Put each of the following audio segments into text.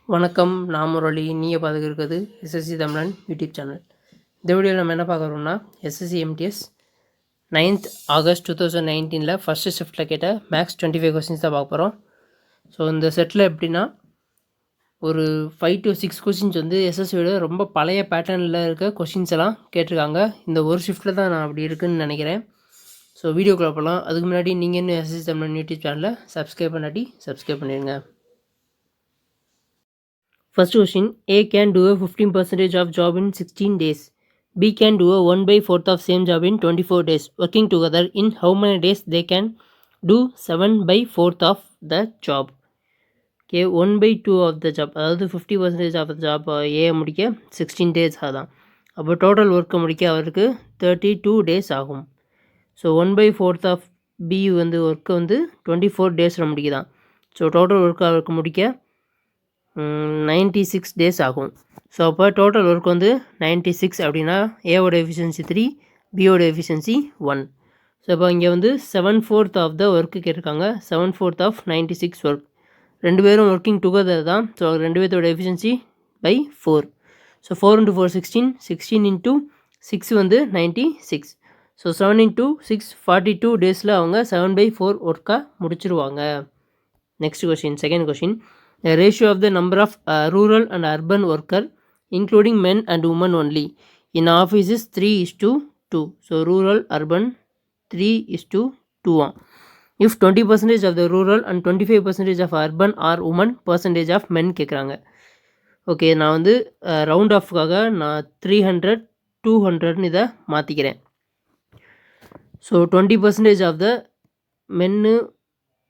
வணக்கம். நான் முரளி. நீங்கள் பார்த்துக்கிட்டு எஸ்எஸ்சி தமிழன் யூடியூப் சேனல். இந்த வீடியோவில் நம்ம என்ன பார்க்குறோம்னா SSC MTS 9th August 2019 first ஷிஃப்ட்டில் கேட்ட மேக்ஸ் 25 கொஸ்டின்ஸ் தான் பார்க்க போகிறோம். ஸோ இந்த செட்டில் எப்படின்னா ஒரு 5 to 6 கொஸ்டின்ஸ் வந்து எஸ்எஸ்சியோட ரொம்ப பழைய பேட்டர்னில் இருக்க கொஸ்டின்ஸ் எல்லாம் கேட்டிருக்காங்க. இந்த ஒரு ஷிஃப்ட்டில் தான் நான் அப்படி இருக்குன்னு நினைக்கிறேன். ஸோ வீடியோக்குள்ள போகலாம். அதுக்கு முன்னாடி நீங்கள் இன்னும் எஸ்எஸ்சி தமிழன் யூடியூப் சேனலை சப்ஸ்கிரைப் பண்ணாட்டி சப்ஸ்கிரைப் பண்ணிடுங்க. First question, A can do a 15% of job in 16 days. B can do a 1/4 of same job in 24 days. Working together, in how many days they can do 7/4 of the job? Okay, 1/2 of the job, அதாவது 50% of the job A முடிக்க 16 days ஆதான். அப்போ total ஒர்க்கை முடிக்க அவருக்கு 32 days ஆகும். So 1/4 of B வந்து work வந்து 24 days முடிக்குதான். ஸோ டோட்டல் ஒர்க்கு அவருக்கு முடிக்க 96 days ஆகும். ஸோ அப்போ டோட்டல் ஒர்க் வந்து 96 அப்படின்னா ஏவோட எஃபிஷியன்சி 3, பியோட எஃபிஷியன்சி 1. ஸோ இப்போ இங்கே வந்து 7/4 ஆஃப் த ஒர்க்கு கேட்டிருக்காங்க. 7/4 of 96 ஒர்க். ரெண்டு பேரும் ஒர்க்கிங் டுகெதர் தான். ஸோ ரெண்டு பேர்த்தோட எஃபிஷியன்சி பை 4. ஸோ 4 × 4 16, 16 × 6 வந்து 96. ஸோ 7 × 6 42 டேஸில் அவங்க 7/4 ஒர்க்காக முடிச்சிருவாங்க. Next question, second question. The ratio of the number of rural and urban worker, including men and women only, in office is 3:2. So rural, urban 3:2. If 20% of the rural and 25% of urban are women, percentage of men கேட்குறாங்க. Okay, நான் வந்து round ஆஃப்காக நான் 300 200ன்னு இதை மாற்றிக்கிறேன். So 20% of the மென்னு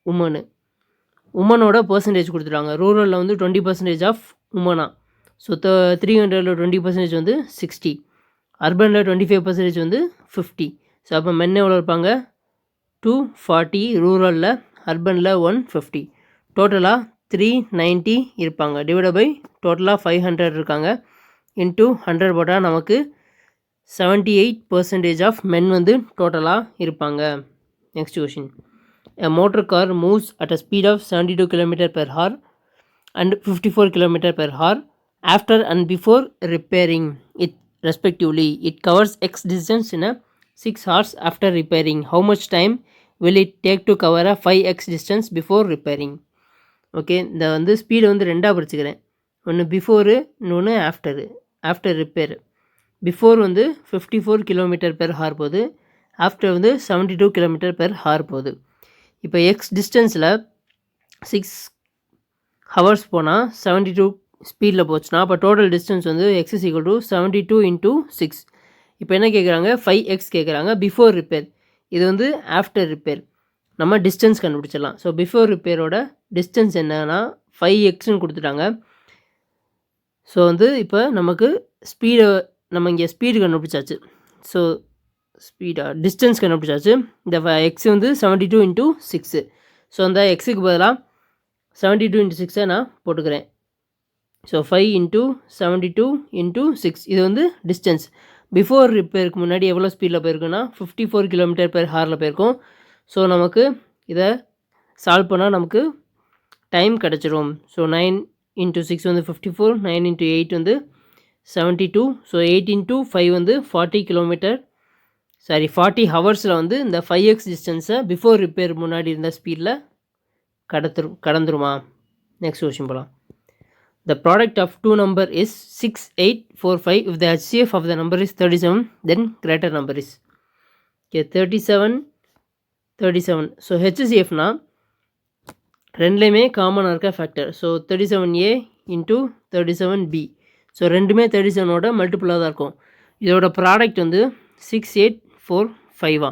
woman, உமனோட percentage கொடுத்துருவாங்க. ரூரலில் வந்து 20% of உமனா. So 300ல் 20% வந்து 60. அர்பனில் 25% வந்து 50. ஸோ அப்போ மென் எவ்வளோ இருப்பாங்க? 240 ரூரலில், அர்பனில் 150. டோட்டலாக 390 இருப்பாங்க. டிவைட் பை டோட்டலாக 500 இருக்காங்க. இன்ட்டு 100 போட்டால் நமக்கு 78% ஆஃப் மென் வந்து டோட்டலாக இருப்பாங்க. Next question. A motor car moves at a speed of 72 km per hour and 54 km per hour after and before repairing it respectively. It covers X distance in a 6 hours after repairing. How much time will it take to cover a 5X distance before repairing? Okay, இந்த வந்து ஸ்பீடை வந்து ரெண்டாக பிரிச்சுக்கிறேன். ஒன்று before, இன்னொன்று after. After repair. Before வந்து 54 km per hour போகுது. After வந்து 72 km per hour போகுது. இப்போ எக்ஸ் டிஸ்டன்ஸில் 6 ஹவர்ஸ் போனால் 72 ஸ்பீடில் போச்சுன்னா அப்போ டோட்டல் டிஸ்டன்ஸ் வந்து எக்ஸ் இஸ் ஈக்குவல் டு 72 × 6. இப்போ என்ன கேட்குறாங்க? 5X கேட்குறாங்க. பிஃபோர் ரிப்பேர், இது வந்து ஆஃப்டர் ரிப்பேர். நம்ம டிஸ்டன்ஸ் கண்டுபிடிச்சிடலாம். ஸோ பிஃபோர் ரிப்பேரோட டிஸ்டன்ஸ் என்னன்னா 5Xன்னு கொடுத்துட்டாங்க. ஸோ வந்து இப்போ நமக்கு ஸ்பீடை நம்ம இங்கே ஸ்பீடு கண்டுபிடிச்சாச்சு. ஸோ டிஸ்டன்ஸ் கண்டுபிடிச்சாச்சு. இந்த எக்ஸ் வந்து 72 × 6. ஸோ அந்த எக்ஸுக்கு பதிலாக 72 × 6 நான் போட்டுக்கிறேன். ஸோ 5 × 72 × 6 இது வந்து டிஸ்டன்ஸ். பிஃபோர் ரிப்பேருக்கு முன்னாடி எவ்வளோ ஸ்பீடில் போயிருக்குன்னா 54 km per hour போயிருக்கும். ஸோ நமக்கு இதை சால்வ் பண்ணால் நமக்கு டைம் கிடச்சிரும். ஸோ 9 × 6 வந்து 54, 9 × 8 வந்து 72. ஸோ 8 × 5 வந்து 40 ஹவர்ஸில் வந்து இந்த 5X டிஸ்டன்ஸை பிஃபோர் ரிப்பேர் முன்னாடி இருந்த ஸ்பீடில் கடந்துருமா? நெக்ஸ்ட் கொஸ்டின் போகலாம். The product of two number is 6845. If the HCF of the number is 37, then greater number is okay 37. So HCFனா ரெண்டுலேயுமே காமனாக இருக்க factor. So 37A × 37B. So ரெண்டுமே 37ஓட மல்டிப்புளாக தான் இருக்கும். இதோட ப்ராடக்ட் வந்து 6845.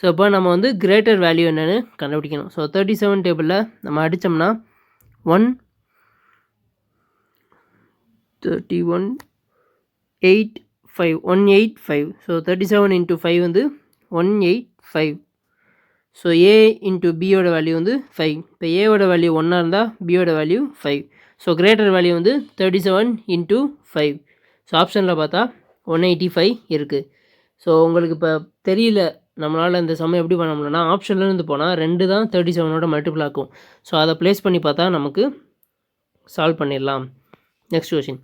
ஸோ இப்போ நம்ம வந்து கிரேட்டர் வேல்யூ என்னென்னு கண்டுபிடிக்கணும். ஸோ 37 டேபிளில் நம்ம அடித்தோம்னா 185. ஸோ 37 × 5 வந்து 185. ஸோ A × பியோட வேல்யூ வந்து 5. இப்போ ஏவோட வேல்யூ 1 இருந்தால் பியோட வேல்யூ 5. ஸோ கிரேட்டர் வேல்யூ வந்து 37 × 5. ஸோ ஆப்ஷனில் பார்த்தா 185 இருக்குது. ஸோ உங்களுக்கு இப்போ தெரியல நம்மளால் இந்த சமயம் எப்படி பண்ண முடியலன்னா ஆப்ஷன்லேருந்து போனால் 2 தான் 37ஓட மல்டிபிள் ஆக்கும். ஸோ அதை ப்ளேஸ் பண்ணி பார்த்தா நமக்கு சால்வ் பண்ணிடலாம். Next question,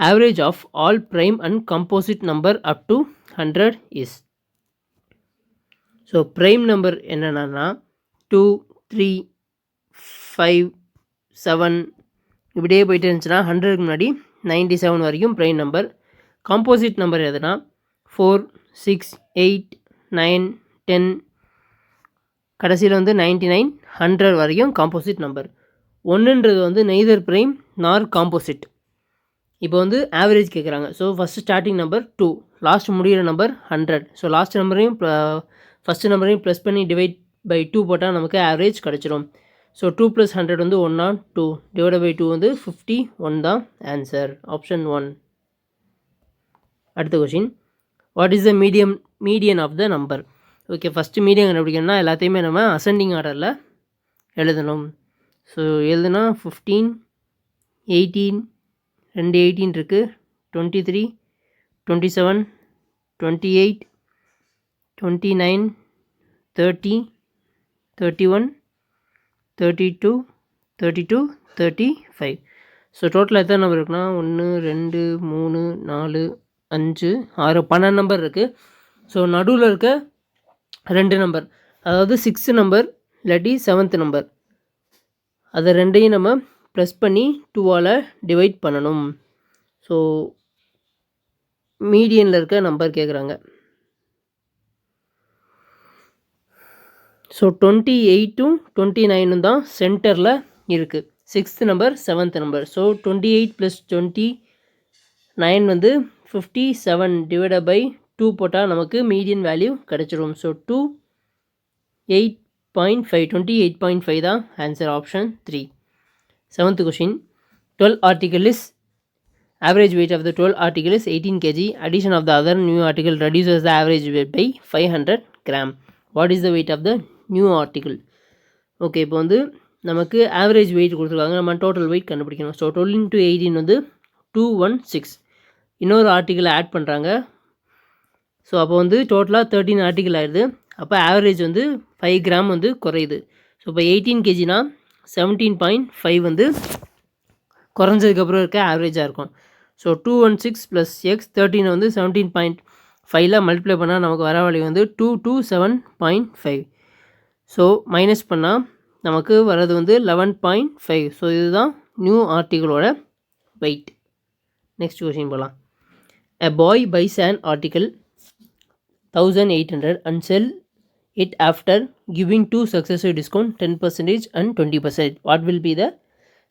average of all prime and composite number up to 100 is. So prime number என்னென்னா 2, 3, 5, 7 இப்படியே போயிட்டு இருந்துச்சுன்னா 100க்கு முன்னாடி 97 வரைக்கும் ப்ரைம் நம்பர். காம்போசிட் நம்பர் எதுனா 4, 6, 8, 9, 10 கடைசியில் வந்து 99, 100 வரைக்கும் காம்போசிட் நம்பர். ஒன்றுன்றது வந்து நெய்தர் ப்ரைம் நார் காம்போசிட். இப்போ வந்து ஆவரேஜ் கேட்குறாங்க. So first starting number 2, last முடிகிற நம்பர் 100. ஸோ லாஸ்ட் நம்பரையும் ஃபஸ்ட்டு நம்பரையும் ப்ளஸ் பண்ணி டிவைட் பை 2 போட்டால் நமக்கு ஆவரேஜ் கிடச்சிரும். ஸோ 2 + 100 வந்து 1 2 டிவைட் பை 2 வந்து 51 தான் ஆன்சர். ஆப்ஷன் 1. அடுத்த question, what is the median of the number. Okay, first medium கண்டுபிடிக்கணும்னா எல்லாத்தையுமே நம்ம அசெண்டிங் ஆர்டரில் எழுதணும். ஸோ எழுதுனா 15, 18, 2 18 இருக்குது, 23, 27, 28, 29, 30, 31, 32, 32, 35. ஸோ டோட்டலாக எத்தனை நம்பர் இருக்குன்னா 1 2 3 4 5 6 12 நம்பர் இருக்குது. ஸோ நடுவில் இருக்க 2 நம்பர், அதாவது 6th நம்பர் இல்லாட்டி 7th நம்பர், அதை ரெண்டையும் நம்ம ப்ளஸ் பண்ணி 2ஆல் டிவைட் பண்ணணும். ஸோ மீடியனில் இருக்க நம்பர் கேட்குறாங்க. ஸோ 28ம் 29ம் தான் சென்டரில் இருக்குது. 6th number 7th number. So 28 + 29 வந்து 57 டிவைடட் பை 2 போட்டால் நமக்கு மீடியன் வேல்யூ கிடச்சிரும். ஸோ 28.5 தான் answer. Option 3. 7th question, 12 article is average weight of the 12 article is 18 kg. Addition of the other new article reduces the average weight by 500 gram. What is the weight of the new article? Okay, இப்போ வந்து நமக்கு average wait கொடுத்துருக்காங்க, நம்ம total wait கண்டுபிடிக்கணும். So 12 × 18 வந்து 216. இன்னொரு article add பண்ணுறாங்க. So அப்போ வந்து டோட்டலாக 13 ஆர்டிக்கிள் ஆயிடுது. அப்போ ஆவரேஜ் வந்து 5 கிராம் வந்து குறையுது. ஸோ இப்போ 18 kgனா 17.5 வந்து குறைஞ்சதுக்கப்புறம் இருக்க ஆவரேஜாக இருக்கும். ஸோ 216 + x 13 வந்து 17.5ல் மல்டிப்ளை பண்ணால் நமக்கு வர வேல்யூ வந்து 227.5. ஸோ மைனஸ் பண்ணால் நமக்கு வர்றது வந்து 11.5. ஸோ இதுதான் நியூ ஆர்டிக்கிளோட வெயிட். நெக்ஸ்ட் கொஷின் போகலாம். A boy buys an article 1800 and sell it after giving 2 successive discount 10% and 20%. What will be the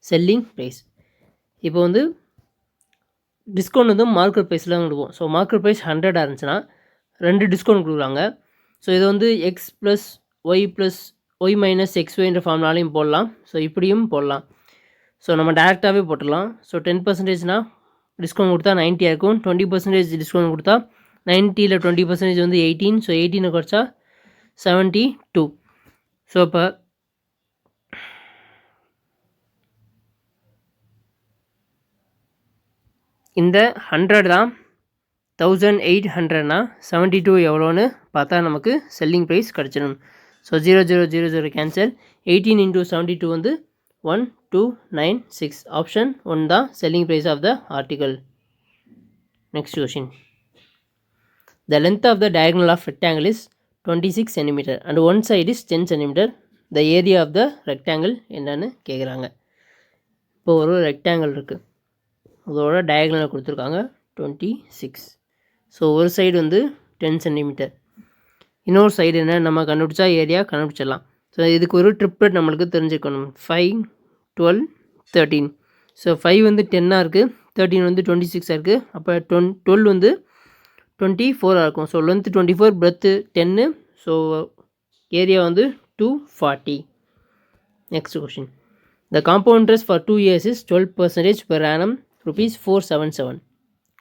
selling price? இப்போ வந்து டிஸ்கவுண்ட் வந்து மார்க்கெட் ப்ரைஸில் தான் கொடுக்கும். ஸோ மார்க்கெட் ப்ரைஸ் 100 இருந்துச்சுன்னா 2 டிஸ்கவுண்ட் கொடுக்குறாங்க. ஸோ இது வந்து x + y + y - xyன்ற ஃபார்ம்னாலையும் போடலாம். ஸோ இப்படியும் போடலாம். ஸோ நம்ம டேரெக்டாகவே போட்டுடலாம். ஸோ 10%னா டிஸ்கவுண்ட் கொடுத்தா 90 இருக்கும். 20% டிஸ்கவுண்ட் கொடுத்தா 90ல் 20% வந்து 18. ஸோ 18 குறைச்சா 72. ஸோ இப்போ இந்த 100 தான் 1800னா 72 எவ்வளோன்னு பார்த்தா நமக்கு செல்லிங் ப்ரைஸ் கிடச்சிடும். So 0000 cancel. 18 × 72 வந்து 1296. ஆப்ஷன் 1 தான் selling price of the article. Next question, the length of the diagonal of rectangle is 26 cm and one side is 10 cm. the area of the rectangle என்னன்னு கேட்குறாங்க. இப்போ ஒரு rectangle இருக்குது, அதோட டயகனலை கொடுத்துருக்காங்க 26. ஸோ ஒரு சைடு வந்து 10 cm, இன்னொரு சைடு என்ன நம்ம கண்டுபிடிச்சா ஏரியா கண்டுபிடிச்சிடலாம். ஸோ இதுக்கு ஒரு ட்ரிப்லெட் நம்மளுக்கு தெரிஞ்சுக்கணும். 5, 12, 13. ஸோ 5 வந்து 10ஆக இருக்குது, 13 வந்து 26ஆக இருக்குது. அப்போ 12 வந்து 24ஆக இருக்கும். So length 24, breadth 10. So area வந்து 240. Next question, the compound interest for 2 years is 12% per annum, ₹477.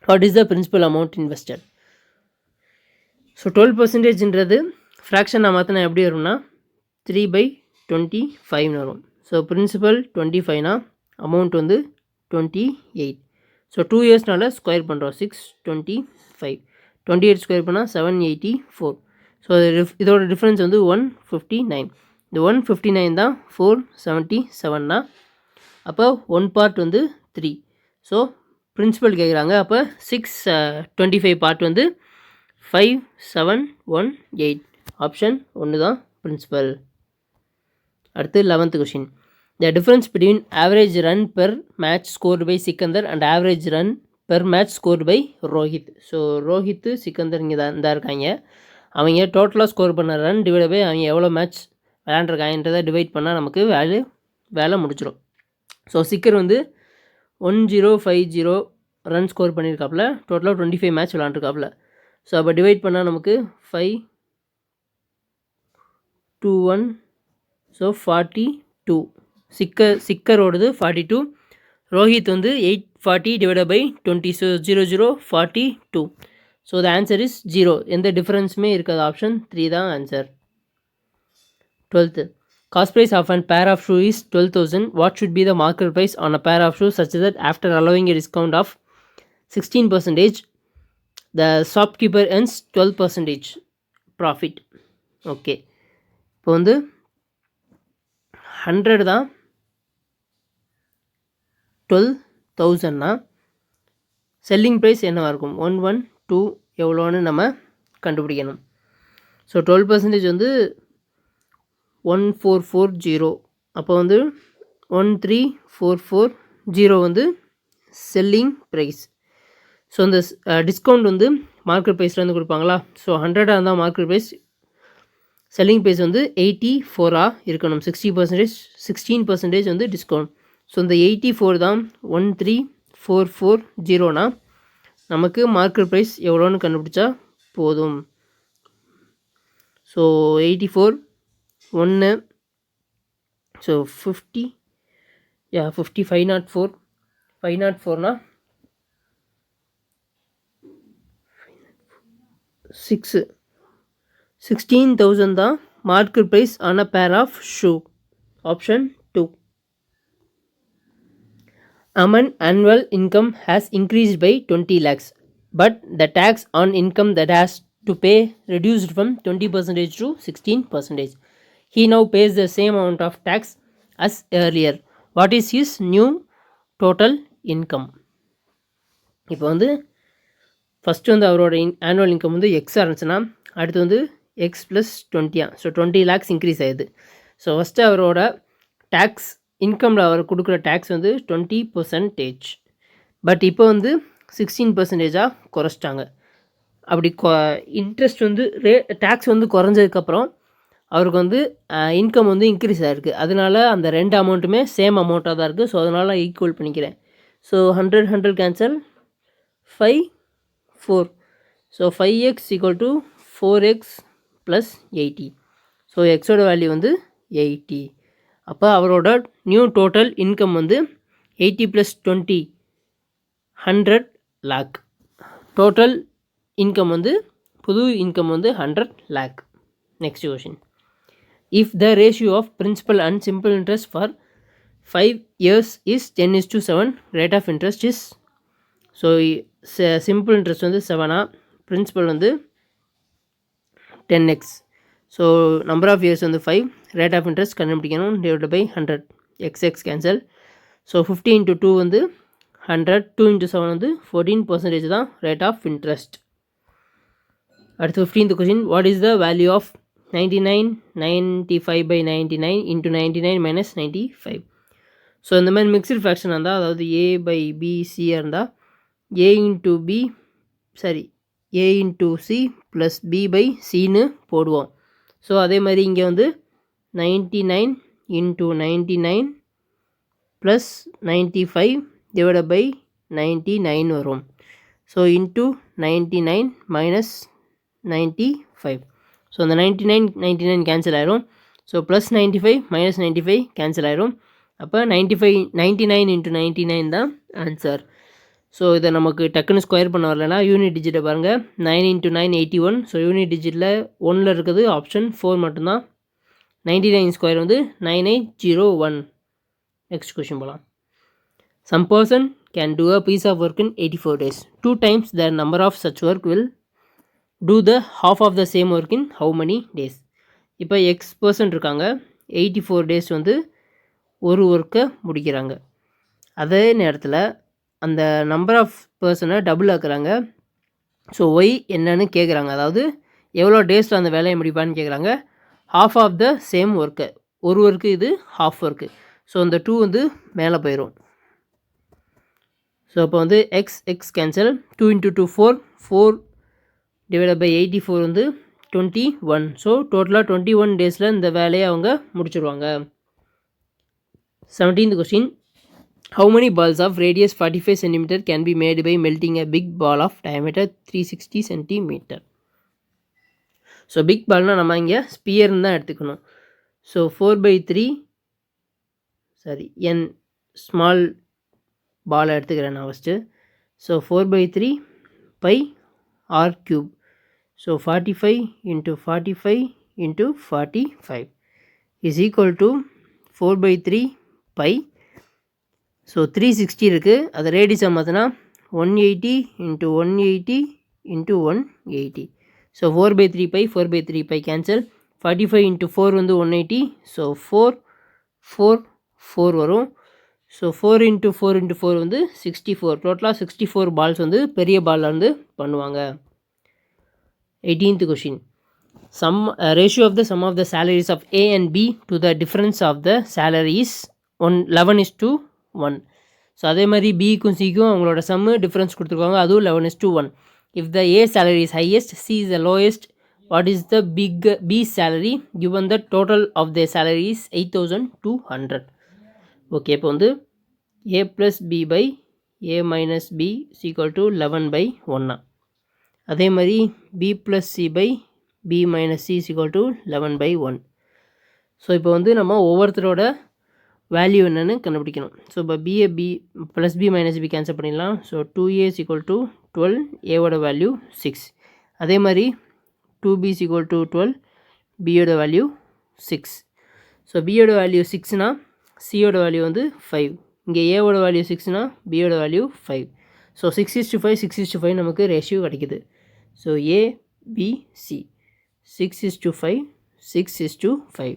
what is the principal amount invested? So 12%ன்றது ஃப்ராக்ஷனாக மாற்றினா எப்படி வரும்னா 3/25 வரும். ஸோ பிரின்சிபல் 25னா அமௌண்ட் வந்து 28. ஸோ 2 இயர்ஸ்னால ஸ்கொயர் பண்ணுறோம். 625. 28 ஸ்கொயர் பண்ணால் 784. ஸோ இதோட டிஃப்ரென்ஸ் வந்து 159. இந்த 159 தான் 477னா அப்போ 1 பார்ட் வந்து 3. ஸோ பிரின்சிபல் கேட்குறாங்க. அப்போ 625 பார்ட் வந்து 5, 7, 1, 8. ஆப்ஷன் 1 தான் பிரின்சிபல். அடுத்து 11th question. The difference between average run per match scored by Sikandar and average run per match scored by Rohit. So Rohit Sikandar இங்கே தான் இருக்காங்க. அவங்க டோட்டலாக ஸ்கோர் பண்ண ரன் டிவைட் பை அவங்க எவ்வளோ மேட்ச் விளையாண்டுருக்காங்கன்றதை டிவைட் பண்ணால் நமக்கு வேலை முடிச்சிடும். ஸோ சிக்கர் வந்து 1050 ரன் ஸ்கோர் பண்ணியிருக்காப்புல. டோட்டலாக 25 மேட்ச் விளாண்டுருக்காப்புல. ஸோ அப்போ டிவைட் பண்ணால் நமக்கு 5, 2, 1, ஸோ 42. சிக்கரோடது 42. ரோஹித் வந்து 840 divide by 20. So 0042. So the answer is 0. எந்த டிஃப்ரென்ஸுமே இருக்காது. ஆப்ஷன் 3 தான் answer. 12th. Cost price of a pair of shoes is 12,000. What should be the market price on a pair of shoes such that after allowing a discount of 16%, the shopkeeper earns 12% profit? Okay, இப்போ வந்து 100 தான் 12,000னா selling price என்னவாக இருக்கும்? 112 எவ்வளோன்னு நம்ம கண்டுபிடிக்கணும். So 12% வந்து 1440. அப்போ வந்து 13,440 வந்து செல்லிங் ப்ரைஸ். ஸோ இந்த டிஸ்கவுண்ட் வந்து மார்க்கெட் ப்ரைஸில் வந்து கொடுப்பாங்களா? ஸோ 100 இருந்தால் மார்க்கெட் ப்ரைஸ், செல்லிங் ப்ரைஸ் வந்து 84 இருக்கணும். 16% வந்து டிஸ்கவுண்ட். ஸோ இந்த 84 தான் 13,440னா நமக்கு மார்க்கெட் ப்ரைஸ் எவ்வளோன்னு கண்டுபிடிச்சா போதும். So 84 1, so 50, 50, 504. 504னா 16,000 தான் market price on a pair of shoe. Option 2. Aman annual income has increased by 20 lakhs, but the tax on income that has to pay reduced from 20% to 16%. He now pays the same amount of tax as earlier. What is his new total income? இப்போ வந்து first வந்து அவரோட annual income வந்து எக்ஸாக இருந்துச்சுன்னா அடுத்து வந்து X plus 20. So 20 lakhs increase ஆகுது. So first அவரோட டேக்ஸ் இன்கமில் அவர் கொடுக்குற டேக்ஸ் வந்து 20%. பட் இப்போ வந்து 16% குறைச்சிட்டாங்க. அப்படி இன்ட்ரெஸ்ட் வந்து டேக்ஸ் வந்து குறைஞ்சதுக்கப்புறம் அவருக்கு வந்து இன்கம் வந்து இன்க்ரீஸ் ஆகிருக்கு. அதனால அந்த 2 அமௌண்ட்டுமே சேம் அமௌண்ட்டாக தான் இருக்குது. ஸோ அதனால் ஈக்குவல் பண்ணிக்கிறேன். So 100 cancel, 5, 4. So 5x = 4x + 80. So எக்ஸோட வேல்யூ வந்து 80. அப்போ அவரோட நியூ டோட்டல் இன்கம் வந்து 80 + 20 100 lakh. டோட்டல் இன்கம் வந்து புது இன்கம் வந்து 100 lakh. Next question. If the ratio of principal and simple interest for 5 years is 10:7, rate of interest is, so simple interest வந்து 7, principal வந்து 10x. So number of years வந்து 5, rate of interest கண்டுபிடிக்கணும். Divide by 100, xx cancel. So 50 × 2 வந்து 100, 2 × 7 வந்து 14% தான் rate of interest. அடுத்து 15th question. What is the value of 99 95/99 × 99 - 95? So இந்த மாதிரி மிக்சட் ஃப்ராக்ஷன் இருந்தால், அதாவது a/b/c இருந்தால் a × c + b/cன்னு போடுவோம். ஸோ அதே மாதிரி இங்கே வந்து 99 × 99 + 95 டிவைட் பை 99 வரும். So into 99 - 95. ஸோ அந்த 99 கேன்சல் ஆயிரும். ஸோ ப்ளஸ் 95 - 95 கேன்சல் ஆயிரும். அப்போ 99 × 99 தான் ஆன்சர். ஸோ இதை நமக்கு டக்குன்னு ஸ்கொயர் பண்ண வரலன்னா யூனிட் டிஜிட்டை பாருங்கள். 9 × 9 81. ஸோ யூனிட் டிஜிட்டில் 1ல் இருக்குது ஆப்ஷன் 4 மட்டும்தான். 99 ஸ்கொயர் வந்து 9801. நெக்ஸ்ட் கொஷின் போகலாம். Some person can do a piece of work in 84 days. 2 times the number of such work will do the half of the same work in how many days? இப்போ x person இருக்காங்க, 84 days வந்து ஒரு ஒர்க்கை முடிக்கிறாங்க. அதே நேரத்தில் அந்த number of பர்சனை டபுள் ஆக்குறாங்க. ஸோ ஒய் என்னன்னு கேட்குறாங்க, அதாவது எவ்வளோ டேஸில் அந்த வேலையை முடிப்பான்னு கேட்குறாங்க. Half of the same work, ஒரு ஒர்க்கு இது ஹாஃப் ஒர்க்கு. ஸோ அந்த 2 வந்து மேலே போயிடும். ஸோ அப்போ வந்து எக்ஸ் கேன்சல், 2 × 2 4 டிவைடட் பை 84 வந்து 21. ஸோ டோட்டலாக 21 டேஸில் இந்த வேலையை அவங்க முடிச்சுடுவாங்க. 17th question, how many balls of radius 45 cm can be made by melting a big ball of diameter 360 cm? So big பால்னால் நம்ம இங்கே ஸ்பியர்னு தான் எடுத்துக்கணும். ஸோ 4/3 என் ஸ்மால் பாலை எடுத்துக்கிறேன் நான் first. So 4/3 pi r cube. So 45 × 45 × 45 is equal to 4/3 pi. So 360 இருக்குது, அது ரேடியஸாக மாற்றினா 180 × 180 × 180. So 4/3 by 4/3 by cancel. 45 × 4 வந்து 180. ஸோ 4 வரும். ஸோ 4 × 4 × 4 வந்து 64. டோட்டலாக 64 பால்ஸ் வந்து பெரிய பாலில் வந்து பண்ணுவாங்க. 18th question, ratio of the sum of the salaries of A and B to the difference of the salaries 11:1. So அதே மாதிரி பிக்கும் சிக்கும் அவங்களோட சம்மு டிஃப்ரென்ஸ் கொடுத்துருக்காங்க, அதுவும் 11:1. If the A salary is highest, C is the lowest, what is the B salary given the total of their salary is 8,200. Okay, இப்போ வந்து A + B by A - B is equal to 11/1. அதே மாதிரி B + C by B - C is equal to 11/1. So இப்போ வந்து நம்ம ஒவ்வொருத்தரோட value என்னென்னு கண்டுபிடிக்கணும். ஸோ இப்போ B A B + B - B cancel பண்ணிடலாம். So 2A is equal to 12, ஏவோட வேல்யூ 6. அதே மாதிரி 2B is equal to 12, பியோட வேல்யூ 6. ஸோ பியோட வேல்யூ 6னா சியோட வேல்யூ வந்து 5. இங்கே ஏவோட வேல்யூ 6னா பியோட வேல்யூ 5. ஸோ 6:5 6:5 நமக்கு ரேஷியோ கிடைக்குது. So ABC 6:5 6:5.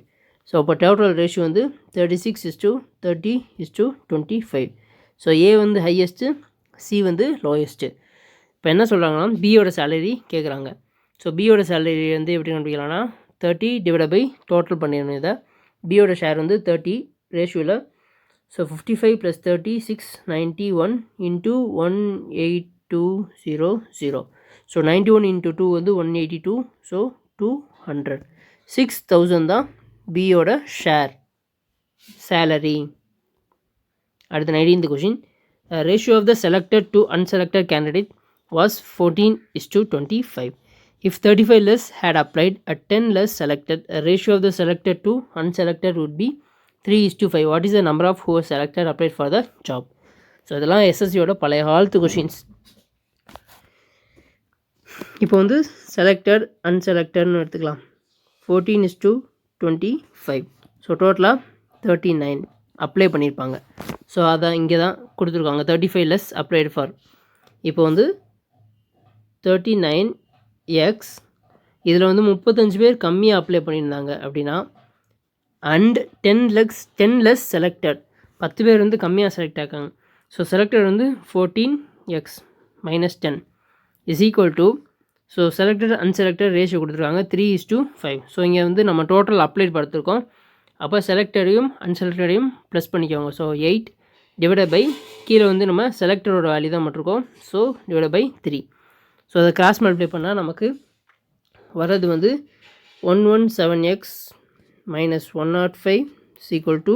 ஸோ அப்போ டோட்டல் ரேஷியோ வந்து 36:30:25. ஸோ ஏ வந்து ஹையஸ்ட்டு, சி வந்து லோயஸ்ட்டு. இப்போ என்ன சொல்கிறாங்கன்னா பியோட சேலரி கேட்குறாங்க. ஸோ பியோட சேலரி வந்து எப்படி கண்டுபிடிக்கலாம்னா 30 டிவைட் பை டோட்டல் பண்ணிடணும். இதை பியோட ஷேர் வந்து 30 ரேஷியோவில். ஸோ 55 + 30 691 × 18200. ஸோ 91 × 2 வந்து 182. ஸோ 200. 6000 தான் பியோட ஷேர் சேலரி. அடுத்த 19th question, ratio of the selected to unselected candidate was 14:25. If 35 less had applied at 10 less selected, a ratio of the selected to unselected would be 3:5. What is the number of who was selected applied for the job? So இதெல்லாம் எஸ்எஸ்சியோட பழைய காலத்து questions. இப்போ வந்து selected அன்செலக்டட்னு எடுத்துக்கலாம். 14:25. So டோட்டலாக 39 apply பண்ணியிருப்பாங்க. So அதை இங்கே தான் கொடுத்துருக்காங்க, 35 less applied for. இப்போ வந்து 39x இதில் வந்து 35 பேர் கம்மியாக அப்ளை பண்ணியிருந்தாங்க அப்படின்னா, அண்ட் 10 less செலக்டட் 10 பேர் வந்து கம்மியாக செலக்ட் ஆக்காங்க. ஸோ செலக்டட் வந்து 14x - 10 is equal to, so selected unselected ratio கொடுத்துருக்காங்க 3:5. ஸோ இங்கே வந்து நம்ம டோட்டல் அப்ளைட் படுத்திருக்கோம். அப்போ செலக்டடையும் அன்செலக்டடையும் ப்ளஸ் பண்ணிக்கோங்க. ஸோ 8 டிவைடட் பை கீழே வந்து நம்ம செலக்டரோட வேல்யூ தான் மட்டும். So divided by 3. ஸோ அதை கிராஸ் மல்டிப்ளை பண்ணால் நமக்கு வர்றது வந்து 117x - 105 is equal to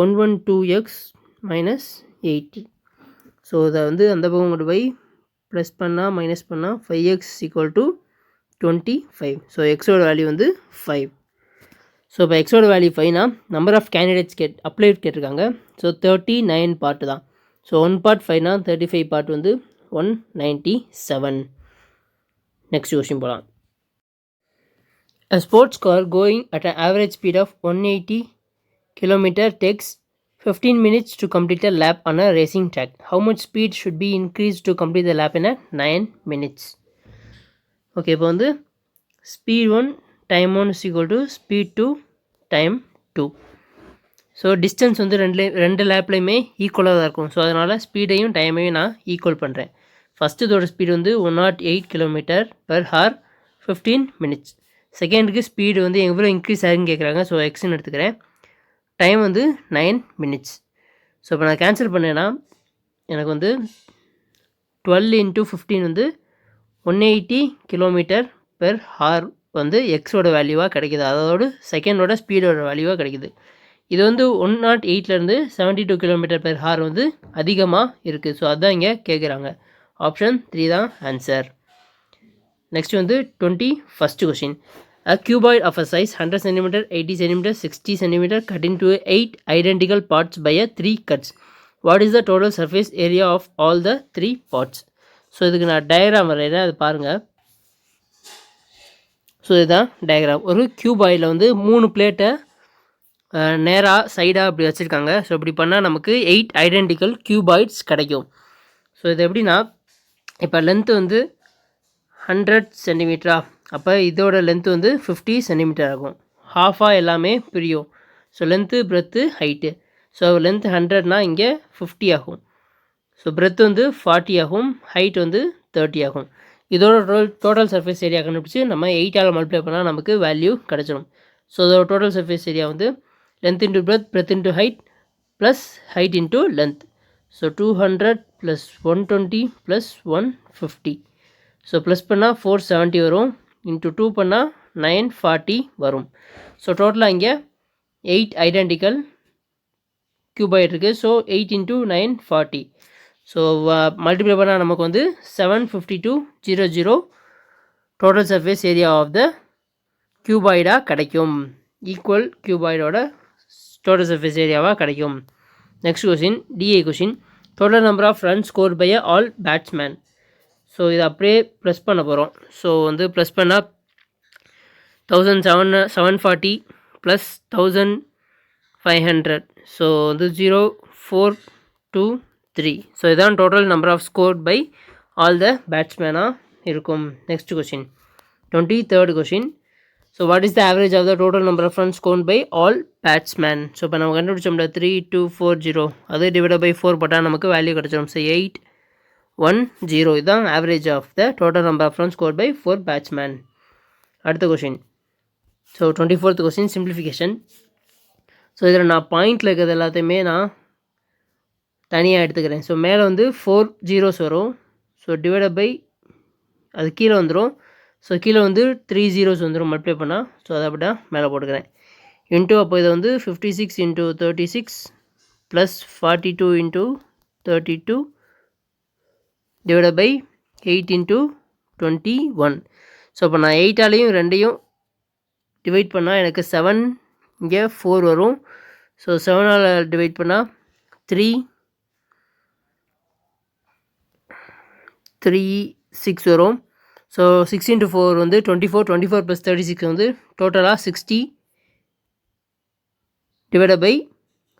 112x - 80. So இதை வந்து அந்த பக்கம் கொண்டு போய் ப்ளஸ் பண்ணால் மைனஸ் பண்ணால் 5x is equal to 25. So எக்ஸோட வேல்யூ வந்து 5. ஸோ இப்போ எக்ஸோட வேல்யூ 5னா நம்பர் ஆஃப் கேண்டிடேட்ஸ் அப்ளைட் கேட்டிருக்காங்க. ஸோ 39 பார்ட்டு தான். ஸோ 1 part 5னா 35 பார்ட் வந்து 197. நெக்ஸ்ட் கொஸ்டின் போகலாம். A sports car going at an average speed of 180 km takes 15 minutes to complete a lap on a racing track. How much speed should be increased to complete the lap in a 9 minutes? Okay, இப்போ வந்து speed 1 time 1 is equal to speed 2 time 2. So distance வந்து ரெண்டு லேப்லையுமே ஈக்குவலாக தான் இருக்கும். So அதனால் ஸ்பீடையும் டைமையும் நான் equal பண்ணுறேன். ஃபஸ்ட்டு இதோட ஸ்பீடு வந்து 108 km/h 15 minutes. செகண்டுக்கு ஸ்பீடு வந்து எவ்வளோ இன்க்ரீஸ் ஆகுதுன்னு கேட்குறாங்க. ஸோ எக்ஸ்ன்னு எடுத்துக்கிறேன். டைம் வந்து 9 minutes. ஸோ இப்போ நான் கேன்சல் பண்ணேன்னா எனக்கு வந்து 12 × 15 வந்து 180 km/h வந்து எக்ஸோட வேல்யூவாக கிடைக்கிது. அதோட செகண்டோட ஸ்பீடோட வேல்யூவாக கிடைக்கிது. இது வந்து 108லேருந்து 72 km/h வந்து அதிகமாக இருக்குது. ஸோ அதுதான் இங்கே கேட்குறாங்க. ஆப்ஷன் 3 தான் ஆன்சர். நெக்ஸ்ட் வந்து 21st question. A cuboid of a size 100 cm, 80 cm, 60 cm cut into 8 identical parts by a 3 cuts. What is the total surface area of all the 3 parts? So இதுக்கு நான் diagram வரைகிறேன், அது பாருங்கள். So இதுதான் diagram. ஒரு கியூபாயில் வந்து 3 பிளேட்டை நேராக சைடாக அப்படி வச்சுருக்காங்க. ஸோ இப்படி பண்ணால் நமக்கு 8 ஐடென்டிக்கல் கியூபாய்ட்ஸ் கிடைக்கும். ஸோ இது எப்படின்னா, இப்போ லென்த்து வந்து 100 சென்டிமீட்டரா, அப்போ இதோட லென்த்து வந்து 50 சென்டிமீட்டர் ஆகும். ஹாஃபாக எல்லாமே பிரியும். So length, breadth, height. So length 100னா இங்கே 50 ஆகும். ஸோ பிரெத்து வந்து 40 ஆகும், ஹைட் வந்து 30 ஆகும். இதோட டோட்டல் சர்ஃபேஸ் ஏரியா கண்டுபிடிச்சி நம்ம 8ஆல் மல்டிப்ளை பண்ணால் நமக்கு வேல்யூ கிடச்சிடும். ஸோ இதோட டோட்டல் சர்ஃபேஸ் ஏரியா வந்து length into breadth, breadth into height plus height into length. So 200 plus 120 plus 150. So plus பண்ணால் 470 வரும், into 2 பண்ணால் 940 வரும். ஸோ டோட்டலாக இங்கே 8 ஐடென்டிக்கல் கியூபாய்ட் இருக்குது. So 8 into 940. ஸோ மல்டிப்ளை பண்ணால் நமக்கு வந்து 75200 total surface area of the கியூபாய்டாக கிடைக்கும். ஈக்குவல் கியூபாய்டோட டோட்டல் சர்ஃபேஸ் ஏரியாவாக கிடைக்கும். நெக்ஸ்ட் கொஷின், டிஏ question. Total number of run score by all batsman. So இதை அப்படியே ப்ளஸ் பண்ண போகிறோம். ஸோ வந்து ப்ளஸ் பண்ணால் 1740 ப்ளஸ் 1500. ஸோ வந்து 0 4 2 3. ஸோ இதான் total number of score by all the பேட்ஸ்மேனாக இருக்கும். Next question, 23rd question. So what is the average of the total number of runs scored by all batsman. So இப்போ நம்ம கண்டுபிடிச்சோம்ல 3240, அது divide by 4 போட்டால் நமக்கு value கிடச்சிடும். So 810. இதுதான் average of the total number of runs scored by 4 batsman. அடுத்த question. So 24th question, simplification. So இதில் நான் பாயிண்டில் இருக்கிறது எல்லாத்தையுமே நான் தனியாக எடுத்துக்கிறேன். ஸோ மேலே வந்து 4 zeros வரும். ஸோ டிவைட் பை அது கீழே வந்துடும். ஸோ கீழே வந்து 3 zeros வந்துடும் மல்டிப்ளை பண்ணால். ஸோ அதை அப்படியே மேலே போட்டுக்கிறேன். இன்ட்டு அப்போ இதை வந்து 56 × 36 ப்ளஸ் 42 × 32 டிவைட் பை 8 × 21. ஸோ இப்போ நான் 8ஆலையும் 2ஐயும் டிவைட் பண்ணால் எனக்கு 7, இங்கே 4 வரும். ஸோ 7ஆல் டிவைட் பண்ணால் 3 6 வரும். ஸோ 6 × 4 வந்து 24, 24 + 36 வந்து டோட்டலாக 60 டிவைட் பை,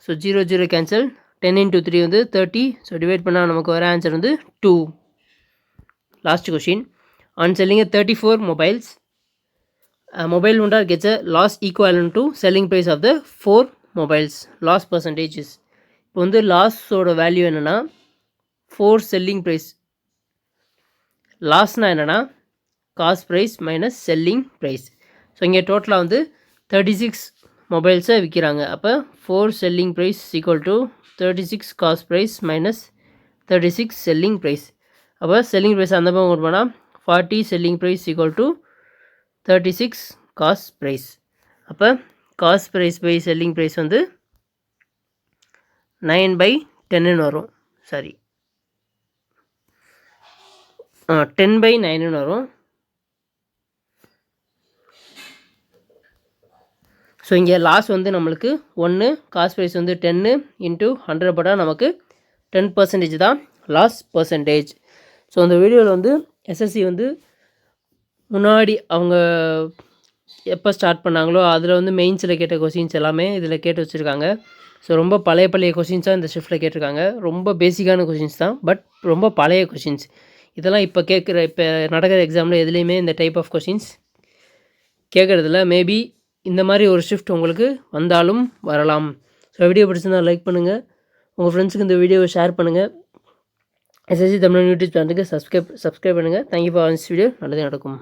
ஸோ 0 0 கேன்சல், 10 × 3 வந்து 30. ஸோ டிவைட் பண்ணால் நமக்கு வர ஆன்சர் வந்து 2. Last question. On selling 34 mobiles, mobile owner gets a loss equivalent to selling price of the 4 mobiles. Loss percentages. இப்போ வந்து லாஸோட வேல்யூ என்னென்னா 4 செல்லிங் ப்ரைஸ். லாஸ்னால் என்னென்னா cost price minus selling price. So இங்கே டோட்டலாக வந்து 36 மொபைல்ஸை விற்கிறாங்க. அப்போ 4 selling price equal to 36 cost price minus 36 selling price. அப்போ செல்லிங் ப்ரைஸ் அந்த பக்கம் கொண்டு போனால் 40 selling price equal to 36 cost price. அப்போ cost price by selling price வந்து 9/10 வரும். சாரி, 10/9 வரும். ஸோ இங்கே லாஸ் வந்து நம்மளுக்கு 1, காஸ்ட் ப்ரைஸ் வந்து 10 × 100 போட்டால் நமக்கு 10% தான் லாஸ் பர்சன்டேஜ். ஸோ அந்த வீடியோவில் வந்து எஸ்எஸ்சி வந்து முன்னாடி அவங்க எப்போ ஸ்டார்ட் பண்ணாங்களோ அதில் வந்து மெயின்ஸில் கேட்ட கொஷின்ஸ் எல்லாமே இதில் கேட்டு வச்சுருக்காங்க. ஸோ ரொம்ப பழைய கொஷின்ஸாக இந்த ஷிஃப்ட்டில் கேட்டிருக்காங்க. ரொம்ப பேசிக்கான கொஷின்ஸ் தான், பட் ரொம்ப பழைய கொஷின்ஸ். இதெல்லாம் இப்போ நடக்கிற எக்ஸாமில் எதுலேயுமே இந்த டைப் ஆஃப் கொஷின்ஸ் கேட்குறதில்ல. மேபி இந்த மாதிரி ஒரு ஷிஃப்ட் உங்களுக்கு வந்தாலும் வரலாம். ஸோ ஸோ வீடியோ பிடிச்சிருந்தா லைக் பண்ணுங்கள், உங்கள் ஃப்ரெண்ட்ஸுக்கு இந்த வீடியோவை ஷேர் பண்ணுங்கள். எஸ்எஸ்சி தமிழ் யூடியூப் சேனலுக்கு சப்ஸ்கிரைப் பண்ணுங்கள். தேங்க்யூ ஃபார் வாட்சிங் வீடியோ. நல்லதே நடக்கும்.